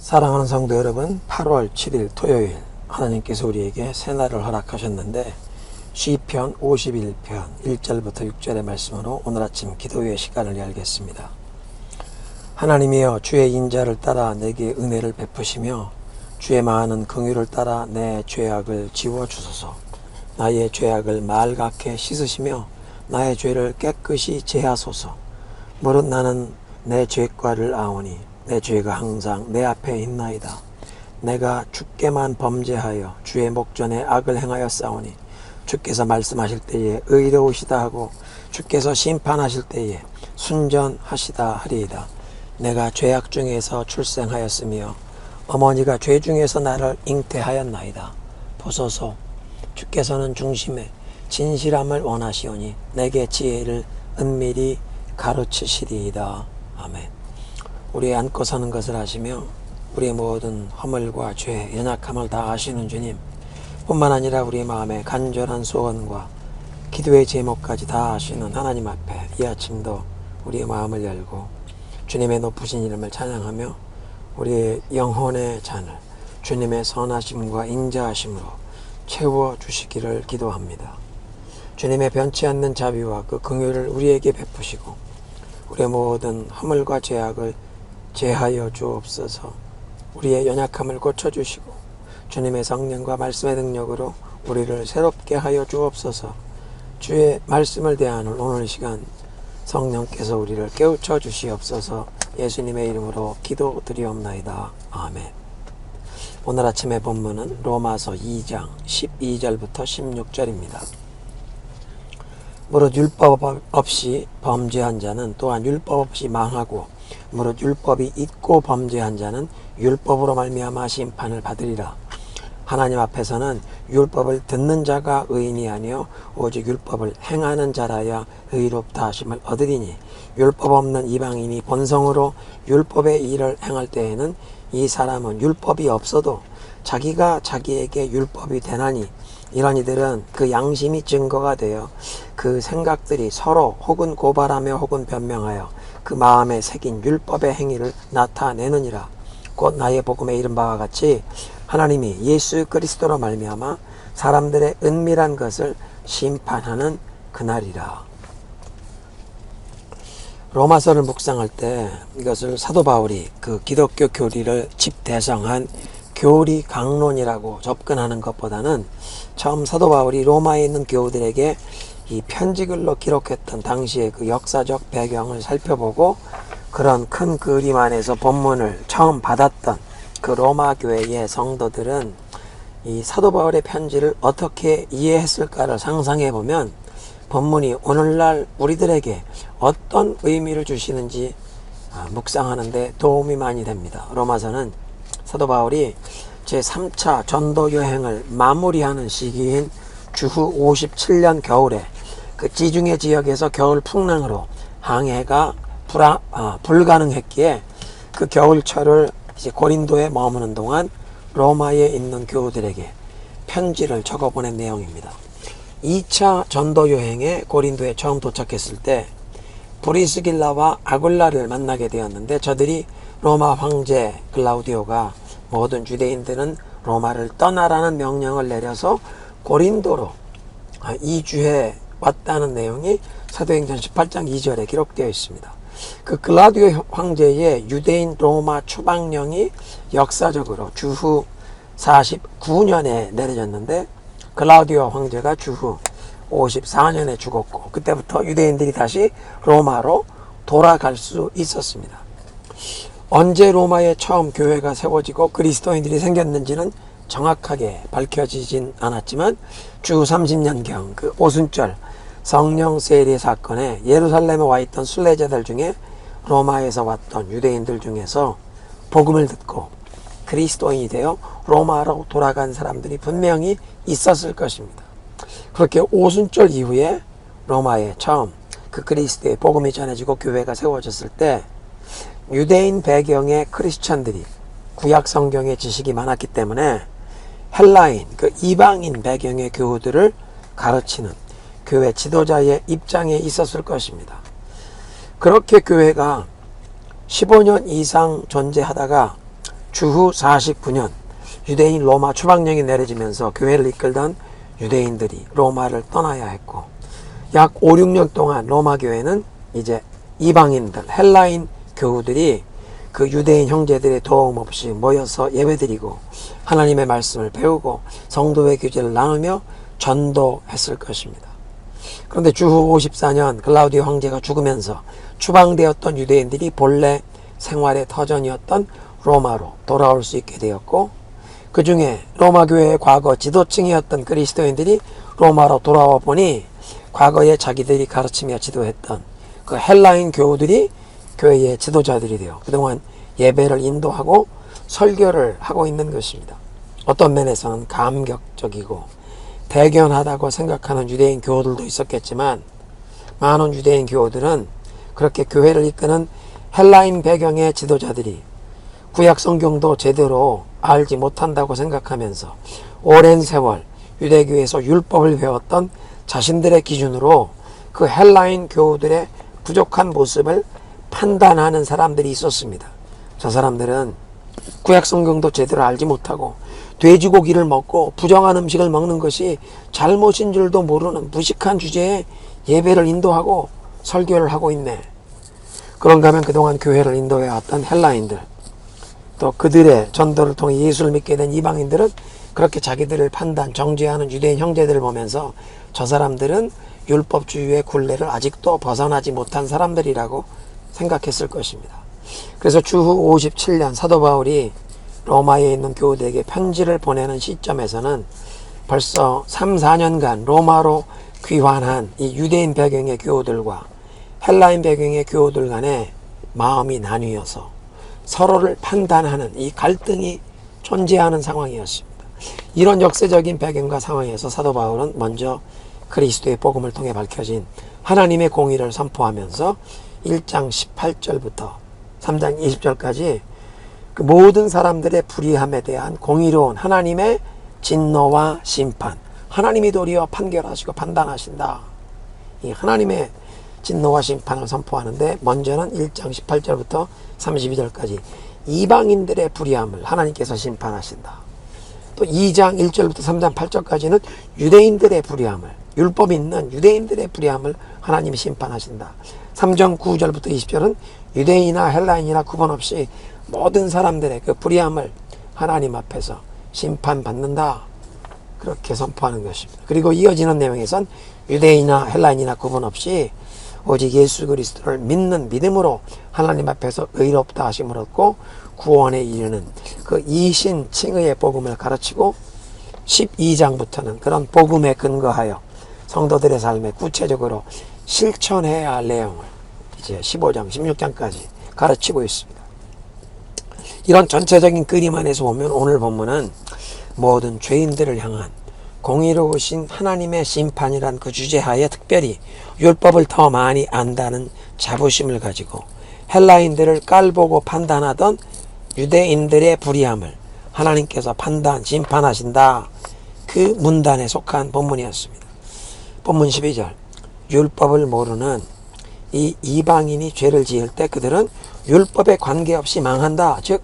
사랑하는 성도 여러분, 8월 7일 토요일 하나님께서 우리에게 새날을 허락하셨는데 시편 51편 1절부터 6절의 말씀으로 오늘 아침 기도의 시간을 열겠습니다. 하나님이여, 주의 인자를 따라 내게 은혜를 베푸시며 주의 많은 긍휼을 따라 내 죄악을 지워주소서. 나의 죄악을 말갛게 씻으시며 나의 죄를 깨끗이 제하소서. 무릇 나는 내 죄과를 아오니 내 죄가 항상 내 앞에 있나이다. 내가 주께만 범죄하여 주의 목전에 악을 행하여 싸우니 주께서 말씀하실 때에 의로우시다 하고 주께서 심판하실 때에 순전하시다 하리이다. 내가 죄악 중에서 출생하였으며 어머니가 죄 중에서 나를 잉태하였나이다. 보소서, 주께서는 중심에 진실함을 원하시오니 내게 지혜를 은밀히 가르치시리이다. 아멘. 우리의 안고 사는 것을 아시며 우리의 모든 허물과 죄, 연약함을 다 아시는 주님, 뿐만 아니라 우리의 마음의 간절한 소원과 기도의 제목까지 다 아시는 하나님 앞에 이 아침도 우리의 마음을 열고 주님의 높으신 이름을 찬양하며 우리의 영혼의 잔을 주님의 선하심과 인자하심으로 채워주시기를 기도합니다. 주님의 변치 않는 자비와 그 긍휼을 우리에게 베푸시고 우리의 모든 허물과 죄악을 제하여 주옵소서. 우리의 연약함을 고쳐주시고 주님의 성령과 말씀의 능력으로 우리를 새롭게 하여 주옵소서. 주의 말씀을 대하는 오늘 시간 성령께서 우리를 깨우쳐 주시옵소서. 예수님의 이름으로 기도드리옵나이다. 아멘. 오늘 아침의 본문은 로마서 2장 12절부터 16절입니다. 무릇 율법 없이 범죄한 자는 또한 율법 없이 망하고 무릇 율법이 있고 범죄한 자는 율법으로 말미암아 심판을 받으리라. 하나님 앞에서는 율법을 듣는 자가 의인이 아니요 오직 율법을 행하는 자라야 의롭다 하심을 얻으리니 율법 없는 이방인이 본성으로 율법의 일을 행할 때에는 이 사람은 율법이 없어도 자기가 자기에게 율법이 되나니 이런 이들은 그 양심이 증거가 되어 그 생각들이 서로 혹은 고발하며 혹은 변명하여 그 마음에 새긴 율법의 행위를 나타내느니라. 곧 나의 복음에 이른 바와 같이 하나님이 예수 그리스도로 말미암아 사람들의 은밀한 것을 심판하는 그날이라. 로마서를 묵상할 때 이것을 사도 바울이 그 기독교 교리를 집대성한 교리 강론이라고 접근하는 것보다는 처음 사도 바울이 로마에 있는 교우들에게 이 편지글로 기록했던 당시의 그 역사적 배경을 살펴보고 그런 큰 그림 안에서 본문을 처음 받았던 그 로마 교회의 성도들은 이 사도 바울의 편지를 어떻게 이해했을까를 상상해 보면 본문이 오늘날 우리들에게 어떤 의미를 주시는지 묵상하는 데 도움이 많이 됩니다. 로마서는 사도 바울이 제3차 전도 여행을 마무리하는 시기인 주후 57년 겨울에 그 지중해 지역에서 겨울 풍랑으로 항해가 불가능했기에 그 겨울철을 이제 고린도에 머무는 동안 로마에 있는 교우들에게 편지를 적어 보낸 내용입니다. 2차 전도 여행에 고린도에 처음 도착했을 때 브리스길라와 아굴라를 만나게 되었는데 저들이 로마 황제 글라우디오가 모든 유대인들은 로마를 떠나라는 명령을 내려서 고린도로 이주해 왔다는 내용이 사도행전 18장 2절에 기록되어 있습니다. 그 글라우디오 황제의 유대인 로마 추방령이 역사적으로 주후 49년에 내려졌는데 글라우디오 황제가 주후 54년에 죽었고 그때부터 유대인들이 다시 로마로 돌아갈 수 있었습니다. 언제 로마에 처음 교회가 세워지고 그리스도인들이 생겼는지는 정확하게 밝혀지진 않았지만 주후 30년경 그 오순절 성령 세례 사건에 예루살렘에 와 있던 순례자들 중에 로마에서 왔던 유대인들 중에서 복음을 듣고 그리스도인이 되어 로마로 돌아간 사람들이 분명히 있었을 것입니다. 그렇게 오순절 이후에 로마에 처음 그 그리스도의 복음이 전해지고 교회가 세워졌을 때 유대인 배경의 크리스천들이 구약 성경의 지식이 많았기 때문에 헬라인, 그 이방인 배경의 교우들을 가르치는 교회 지도자의 입장에 있었을 것입니다. 그렇게 교회가 15년 이상 존재하다가 주후 49년 유대인 로마 추방령이 내려지면서 교회를 이끌던 유대인들이 로마를 떠나야 했고, 약 5, 6년 동안 로마 교회는 이제 이방인들, 헬라인 교우들이 그 유대인 형제들의 도움 없이 모여서 예배드리고 하나님의 말씀을 배우고 성도의 교제를 나누며 전도했을 것입니다. 그런데 주후 54년 글라우디오 황제가 죽으면서 추방되었던 유대인들이 본래 생활의 터전이었던 로마로 돌아올 수 있게 되었고, 그 중에 로마 교회의 과거 지도층이었던 그리스도인들이 로마로 돌아와 보니 과거에 자기들이 가르치며 지도했던 그 헬라인 교우들이 교회의 지도자들이 되어 그동안 예배를 인도하고 설교를 하고 있는 것입니다. 어떤 면에서는 감격적이고 대견하다고 생각하는 유대인 교우들도 있었겠지만, 많은 유대인 교우들은 그렇게 교회를 이끄는 헬라인 배경의 지도자들이 구약 성경도 제대로 알지 못한다고 생각하면서 오랜 세월 유대교에서 율법을 배웠던 자신들의 기준으로 그 헬라인 교우들의 부족한 모습을 판단하는 사람들이 있었습니다. 저 사람들은 구약 성경도 제대로 알지 못하고 돼지고기를 먹고 부정한 음식을 먹는 것이 잘못인 줄도 모르는 무식한 주제에 예배를 인도하고 설교를 하고 있네. 그런가 하면 그동안 교회를 인도해왔던 헬라인들, 또 그들의 전도를 통해 예수를 믿게 된 이방인들은 그렇게 자기들을 판단, 정죄하는 유대인 형제들을 보면서 저 사람들은 율법주의의 굴레를 아직도 벗어나지 못한 사람들이라고 생각했을 것입니다. 그래서 주후 57년 사도 바울이 로마에 있는 교우들에게 편지를 보내는 시점에서는 벌써 3, 4년간 로마로 귀환한 이 유대인 배경의 교우들과 헬라인 배경의 교우들 간에 마음이 나뉘어서 서로를 판단하는 이 갈등이 존재하는 상황이었습니다. 이런 역사적인 배경과 상황에서 사도 바울은 먼저 그리스도의 복음을 통해 밝혀진 하나님의 공의를 선포하면서 1장 18절부터 3장 20절까지 그 모든 사람들의 불의함에 대한 공의로운 하나님의 진노와 심판, 하나님이 도리어 판결하시고 판단하신다. 이 하나님의 진노와 심판을 선포하는데, 먼저는 1장 18절부터 32절까지 이방인들의 불의함을 하나님께서 심판하신다. 또 2장 1절부터 3장 8절까지는 유대인들의 불의함을, 율법 있는 유대인들의 불의함을 하나님이 심판하신다. 3장 9절부터 20절은 유대인이나 헬라인이나 구분 없이 모든 사람들의 그 불의함을 하나님 앞에서 심판받는다. 그렇게 선포하는 것입니다. 그리고 이어지는 내용에선 유대인이나 헬라인이나 구분 없이 오직 예수 그리스도를 믿는 믿음으로 하나님 앞에서 의롭다 하심을 얻고 구원에 이르는 그 이신칭의의 복음을 가르치고, 12장부터는 그런 복음에 근거하여 성도들의 삶에 구체적으로 실천해야 할 내용을 이제 15장, 16장까지 가르치고 있습니다. 이런 전체적인 그림 안에서 보면 오늘 본문은 모든 죄인들을 향한 공의로우신 하나님의 심판이란 그 주제하에 특별히 율법을 더 많이 안다는 자부심을 가지고 헬라인들을 깔보고 판단하던 유대인들의 불의함을 하나님께서 판단, 심판하신다. 그 문단에 속한 본문이었습니다. 본문 12절, 율법을 모르는 이 이방인이 죄를 지을 때 그들은 율법에 관계없이 망한다. 즉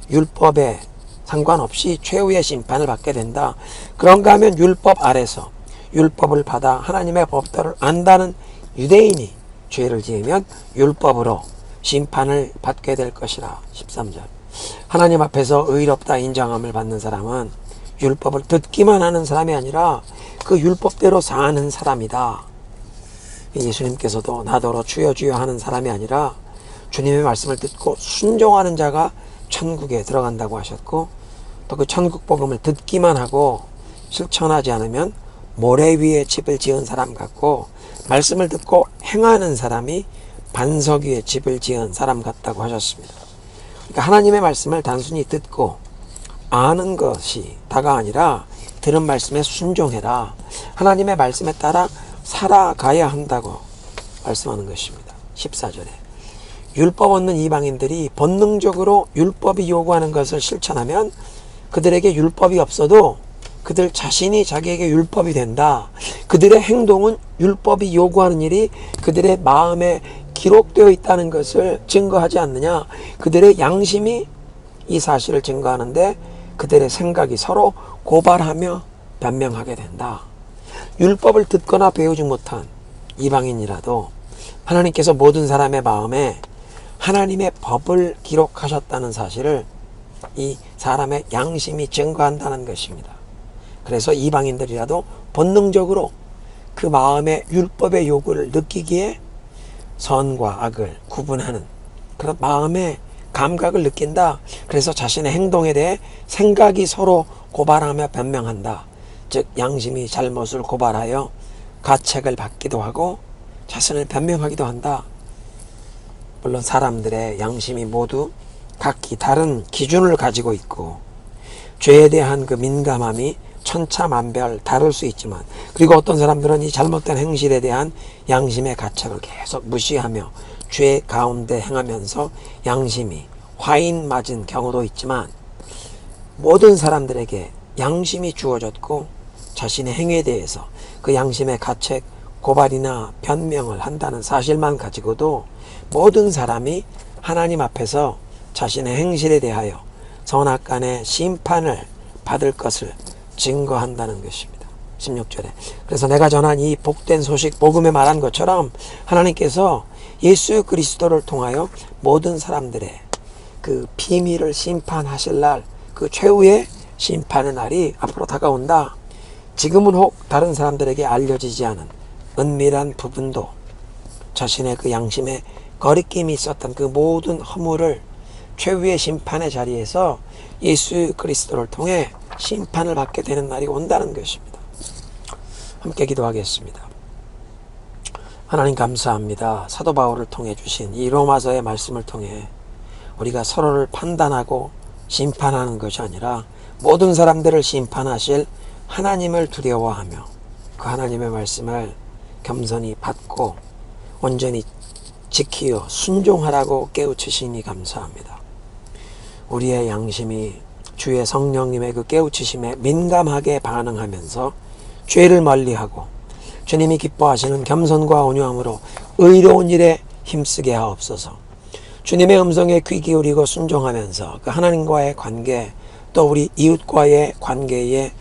율법에 상관없이 최후의 심판을 받게 된다. 그런가 하면 율법 아래서 율법을 받아 하나님의 법도를 안다는 유대인이 죄를 지으면 율법으로 심판을 받게 될 것이라. 13절, 하나님 앞에서 의롭다 인정함을 받는 사람은 율법을 듣기만 하는 사람이 아니라 그 율법대로 사는 사람이다. 예수님께서도 나더러 주여 주여 하는 사람이 아니라 주님의 말씀을 듣고 순종하는 자가 천국에 들어간다고 하셨고, 또 그 천국 복음을 듣기만 하고 실천하지 않으면 모래 위에 집을 지은 사람 같고, 말씀을 듣고 행하는 사람이 반석 위에 집을 지은 사람 같다고 하셨습니다. 그러니까 하나님의 말씀을 단순히 듣고 아는 것이 다가 아니라 들은 말씀에 순종해라. 하나님의 말씀에 따라 살아가야 한다고 말씀하는 것입니다. 14절에 율법 없는 이방인들이 본능적으로 율법이 요구하는 것을 실천하면 그들에게 율법이 없어도 그들 자신이 자기에게 율법이 된다. 그들의 행동은 율법이 요구하는 일이 그들의 마음에 기록되어 있다는 것을 증거하지 않느냐. 그들의 양심이 이 사실을 증거하는데 그들의 생각이 서로 고발하며 변명하게 된다. 율법을 듣거나 배우지 못한 이방인이라도 하나님께서 모든 사람의 마음에 하나님의 법을 기록하셨다는 사실을 이 사람의 양심이 증거한다는 것입니다. 그래서 이방인들이라도 본능적으로 그 마음의 율법의 요구를 느끼기에 선과 악을 구분하는 그런 마음의 감각을 느낀다. 그래서 자신의 행동에 대해 생각이 서로 고발하며 변명한다. 즉 양심이 잘못을 고발하여 가책을 받기도 하고 자신을 변명하기도 한다. 물론 사람들의 양심이 모두 각기 다른 기준을 가지고 있고 죄에 대한 그 민감함이 천차만별 다를 수 있지만, 그리고 어떤 사람들은 이 잘못된 행실에 대한 양심의 가책을 계속 무시하며 죄 가운데 행하면서 양심이 화인 맞은 경우도 있지만, 모든 사람들에게 양심이 주어졌고 자신의 행위에 대해서 그 양심의 가책, 고발이나 변명을 한다는 사실만 가지고도 모든 사람이 하나님 앞에서 자신의 행실에 대하여 선악간의 심판을 받을 것을 증거한다는 것입니다. 16절에 그래서 내가 전한 이 복된 소식, 복음에 말한 것처럼 하나님께서 예수 그리스도를 통하여 모든 사람들의 그 비밀을 심판하실 날, 그 최후의 심판의 날이 앞으로 다가온다. 지금은 혹 다른 사람들에게 알려지지 않은 은밀한 부분도 자신의 그 양심에 거리낌이 있었던 그 모든 허물을 최후의 심판의 자리에서 예수 그리스도를 통해 심판을 받게 되는 날이 온다는 것입니다. 함께 기도하겠습니다. 하나님 감사합니다. 사도 바울을 통해 주신 이 로마서의 말씀을 통해 우리가 서로를 판단하고 심판하는 것이 아니라 모든 사람들을 심판하실 하나님을 두려워하며 그 하나님의 말씀을 겸손히 받고 온전히 지키어 순종하라고 깨우치시니 감사합니다. 우리의 양심이 주의 성령님의 그 깨우치심에 민감하게 반응하면서 죄를 멀리하고 주님이 기뻐하시는 겸손과 온유함으로 의로운 일에 힘쓰게 하옵소서. 주님의 음성에 귀 기울이고 순종하면서 그 하나님과의 관계, 또 우리 이웃과의 관계에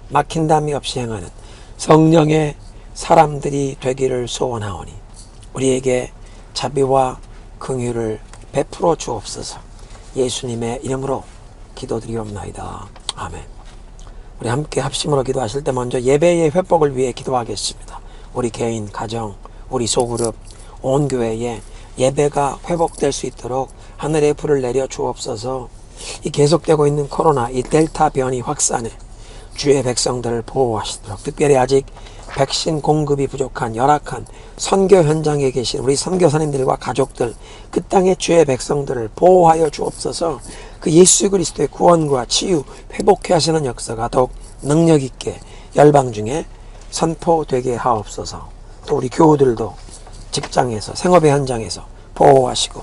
막힌담이 없이 행하는 성령의 사람들이 되기를 소원하오니 우리에게 자비와 긍휼을 베풀어 주옵소서. 예수님의 이름으로 기도드리옵나이다. 아멘. 우리 함께 합심으로 기도하실 때 먼저 예배의 회복을 위해 기도하겠습니다. 우리 개인, 가정, 우리 소그룹, 온 교회에 예배가 회복될 수 있도록 하늘의 불을 내려 주옵소서. 이 계속되고 있는 코로나, 이 델타 변이 확산에 주의 백성들을 보호하시도록, 특별히 아직 백신 공급이 부족한 열악한 선교 현장에 계신 우리 선교사님들과 가족들, 그 땅의 주의 백성들을 보호하여 주옵소서. 그 예수 그리스도의 구원과 치유, 회복해 하시는 역사가 더욱 능력 있게 열방 중에 선포되게 하옵소서. 또 우리 교우들도 직장에서, 생업의 현장에서 보호하시고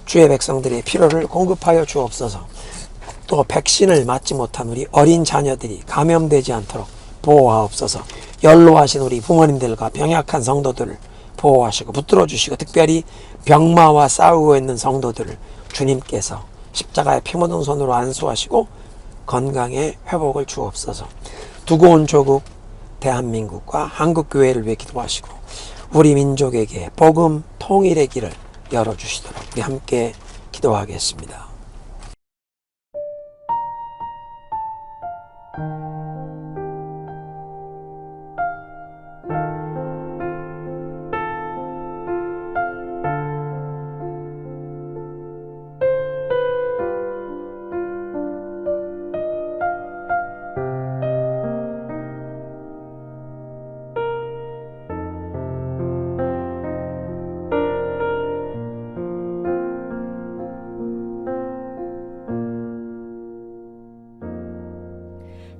주의 백성들의 필요를 공급하여 주옵소서. 또 백신을 맞지 못한 우리 어린 자녀들이 감염되지 않도록 보호하옵소서. 연로하신 우리 부모님들과 병약한 성도들을 보호하시고 붙들어 주시고, 특별히 병마와 싸우고 있는 성도들을 주님께서 십자가의 피 묻은 손으로 안수하시고 건강의 회복을 주옵소서. 두고 온 조국 대한민국과 한국교회를 위해 기도하시고 우리 민족에게 복음 통일의 길을 열어주시도록 우리 함께 기도하겠습니다.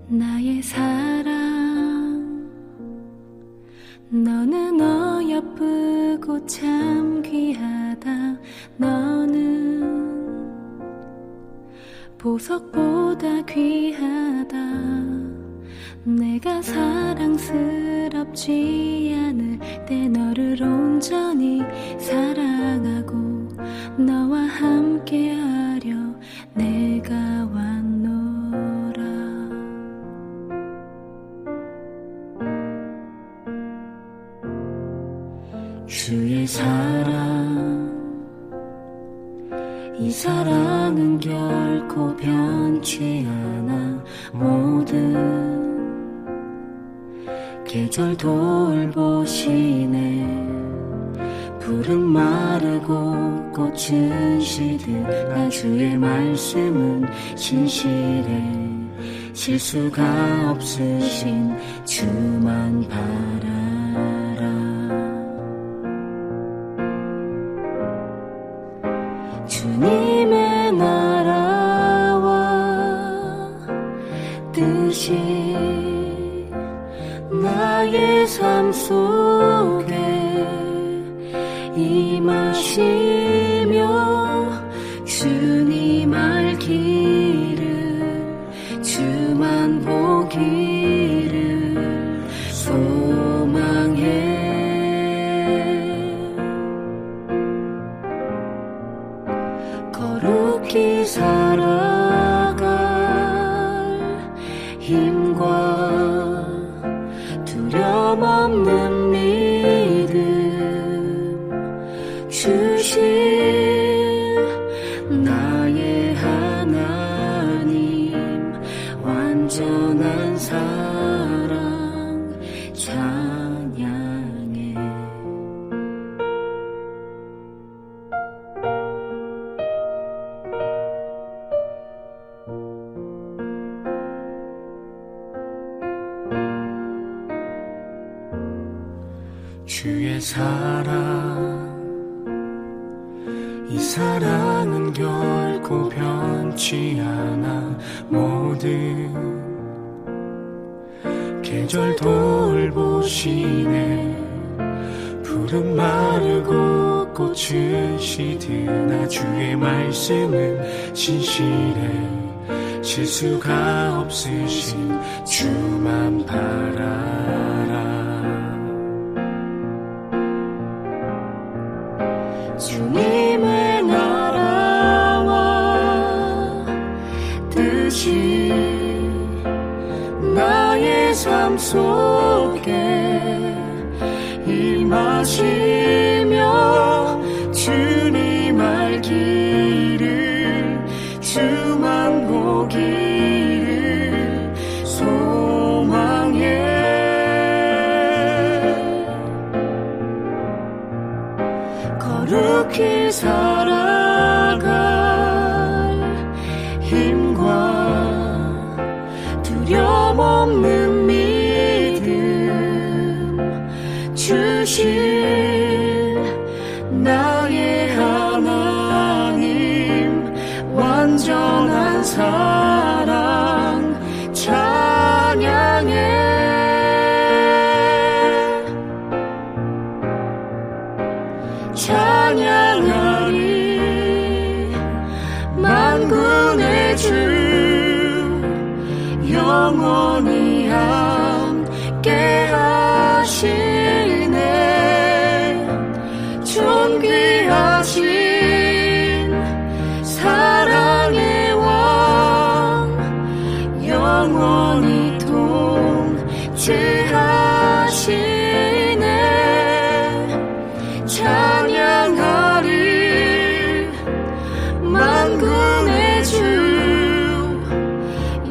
나의 사랑, 너는 어여쁘고 참 귀하다. 너는 보석보다 귀하다. 내가 사랑스럽지 않을 때 너를 온전히 사랑하고 너와 함께하려 내가 사랑은 결코 변치 않아. 모든 계절 돌보시네. 푸른 마르고 꽃은 시든 나 주의 말씀은 신실해. 실수가 없으신 주만 바라라. 주님의 나라와 뜻이 나의 삶 속에 임하시며 주님 알기를 주만 보기를 소망해. 거룩히 살아갈 힘과 두려움 없는 믿음 주신 나의 하나님. 완전한 사랑 찬양해. 주의 사랑, 이 사랑은 결코 변치 않아. 모든 계절 돌보시네. 푸른 마르고 꽃은 시드나 주의 말씀은 신실해. 실수가 없으신 주만 바라라. 주님의 나라와 뜻이 나의 삶 속에 임하시며 주님 알기를 주만 보기를 소망해. 거룩히 살아갈 힘과 두려움 없는 믿음 주신 나의 하나님. 완전한 사랑 찬양해. 찬양하리 만군의 주 영원히 함께 하시네. 존귀하신 사랑의 왕 영원히 통치하시네. 찬양하리 만군의 주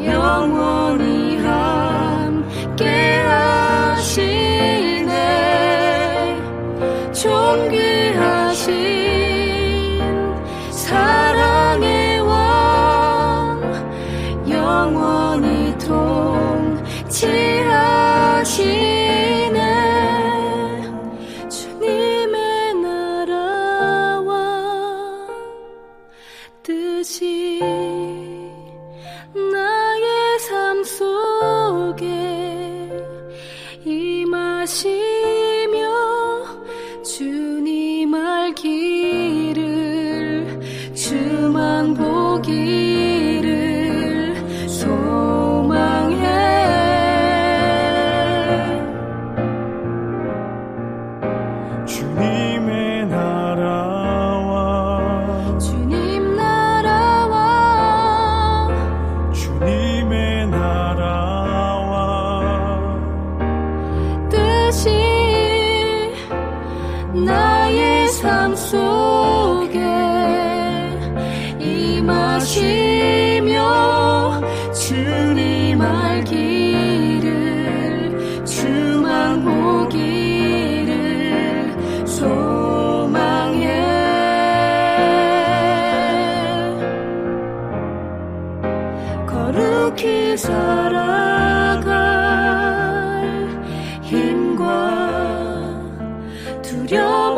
영원히 함께 하시네. 존귀하신 사랑의 왕 영원히 통치하시네. 주님의 나라와 뜻이 나의 삶 속에 임하시며 주님 알기를 주만 보기를 소망해. 주님의 나라와 주님 나라와 주님의 나라와 뜻이 거룩히 살아갈 힘과 두려움